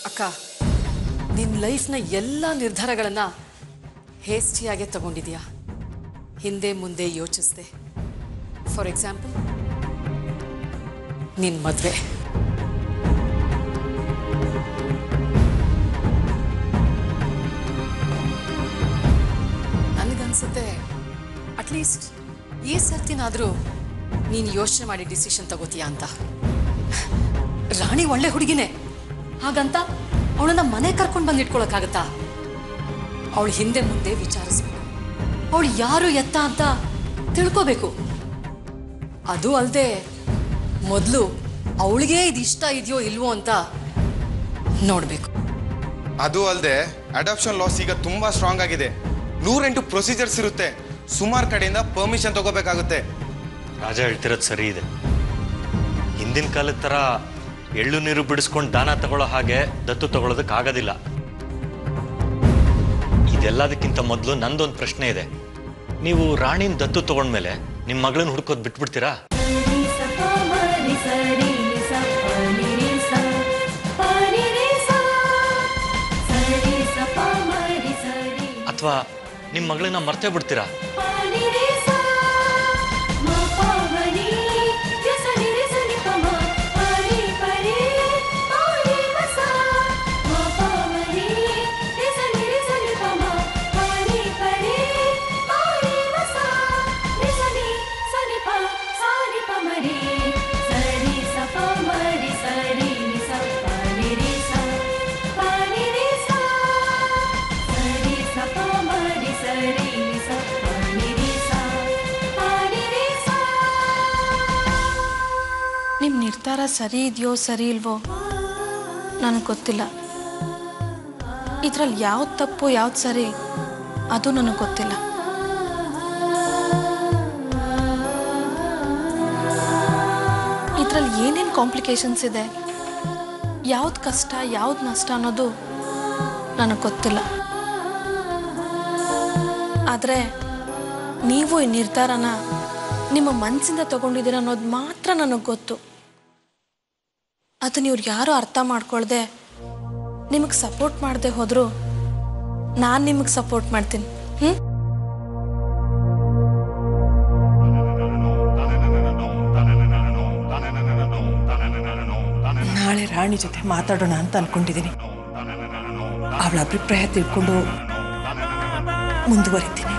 ಅಕ್ಕ, ನಿನ್ನ ಲೈಫ್ನ ಎಲ್ಲ ನಿರ್ಧಾರಗಳನ್ನು ಹೇಸ್ಟಿಯಾಗೆ ತಗೊಂಡಿದ್ಯಾ, ಹಿಂದೆ ಮುಂದೆ ಯೋಚಿಸ್ದೆ. ಫಾರ್ ಎಕ್ಸಾಂಪಲ್, ನಿನ್ನ ಮದುವೆ. ನನಗನ್ಸುತ್ತೆ ಅಟ್ಲೀಸ್ಟ್ ಈ ಸರ್ತಿನಾದರೂ ನೀನು ಯೋಚನೆ ಮಾಡಿ ಡಿಸಿಷನ್ ತಗೋತೀಯಾ ಅಂತ. ರಾಣಿ ಒಳ್ಳೆ ಹುಡುಗಿನೇ, ಹಾಗಂತ ಅವಳನ್ನ ಮನೆ ಕರ್ಕೊಂಡು ಬಂದು ಇಟ್ಕೊಳಕ್ಕಾಗತ್ತಾ? ಅವಳು ಹಿಂದೆ ಮುಂದೆ ವಿಚಾರಿಸ್ಬೇಕು, ಅವಳು ಯಾರು ಎತ್ತ ಅಂತ ತಿಳ್ಕೋಬೇಕು. ಅದು ಅಲ್ಲದೆ ಮೊದಲು ಅವಳಿಗೆ ಇದು ಇಷ್ಟ ಇದೆಯೋ ಇಲ್ವೋ ಅಂತ ನೋಡಬೇಕು. ಅದು ಅಲ್ಲದೆ ಅಡಾಪ್ಷನ್ ಲಾಸ್ ಈಗ ತುಂಬ ಸ್ಟ್ರಾಂಗ್ ಆಗಿದೆ. 108 ಪ್ರೊಸೀಜರ್ಸ್ ಇರುತ್ತೆ. ಸುಮಾರು ಕಡೆಯಿಂದ ಪರ್ಮಿಷನ್ ತಗೋಬೇಕಾಗುತ್ತೆ. ರಾಜ ಹೇಳ್ತಿರೋದು ಸರಿ ಇದೆ. ಹಿಂದಿನ ಕಾಲದ ಥರ ಎಳ್ಳು ನೀರು ಬಿಡಿಸ್ಕೊಂಡು ದಾನ ತಗೊಳ್ಳೋ ಹಾಗೆ ದತ್ತು ತಗೊಳ್ಳೋದಕ್ಕಾಗೋದಿಲ್ಲ. ಇದೆಲ್ಲದಕ್ಕಿಂತ ಮೊದಲು ನಂದೊಂದು ಪ್ರಶ್ನೆ ಇದೆ. ನೀವು ರಾಣಿನ ದತ್ತು ತಗೊಂಡ್ಮೇಲೆ ನಿಮ್ಮ ಮಗಳನ್ನ ಹುಡ್ಕೋದು ಬಿಟ್ಬಿಡ್ತೀರಾ? ಅಥವಾ ನಿಮ್ಮ ಮಗಳನ್ನ ಮರ್ತೇ ಬಿಡ್ತೀರಾ? ನಿಮ್ಮ ನಿರ್ಧಾರ ಸರಿ ಇದೆಯೋ ಸರಿ ಇಲ್ವೋ ನನಗೆ ಗೊತ್ತಿಲ್ಲ. ಇದರಲ್ಲಿ ಯಾವ್ದು ತಪ್ಪು ಯಾವ್ದು ಸರಿ ಅದು ನನಗೆ ಗೊತ್ತಿಲ್ಲ. ಇದರಲ್ಲಿ ಏನೇನು ಕಾಂಪ್ಲಿಕೇಶನ್ಸ್ ಇದೆ, ಯಾವ್ದು ಕಷ್ಟ ಯಾವ್ದು ನಷ್ಟ ಅನ್ನೋದು ನನಗೆ ಗೊತ್ತಿಲ್ಲ. ಆದರೆ ನೀವು ಈ ನಿರ್ಧಾರನ ನಿಮ್ಮ ಮನಸ್ಸಿಂದ ತಗೊಂಡಿದ್ದೀರ ಅನ್ನೋದು ಮಾತ್ರ ನನಗೆ ಗೊತ್ತು. ಅದನ್ನ ಇವ್ರು ಯಾರು ಅರ್ಥ ಮಾಡ್ಕೊಳ್ದೆ ನಿಮಗೆ ಸಪೋರ್ಟ್ ಮಾಡದೆ ಹೋದ್ರು ನಾನು ನಿಮಗೆ ಸಪೋರ್ಟ್ ಮಾಡ್ತೀನಿ. ನಾಳೆ ರಾಣಿ ಜೊತೆ ಮಾತಾಡೋಣ ಅಂತ ಅನ್ಕೊಂಡಿದ್ದೀನಿ. ಅವಳ ಅಭಿಪ್ರಾಯ ತಿಳ್ಕೊಂಡು ಮುಂದುವರಿತೀನಿ.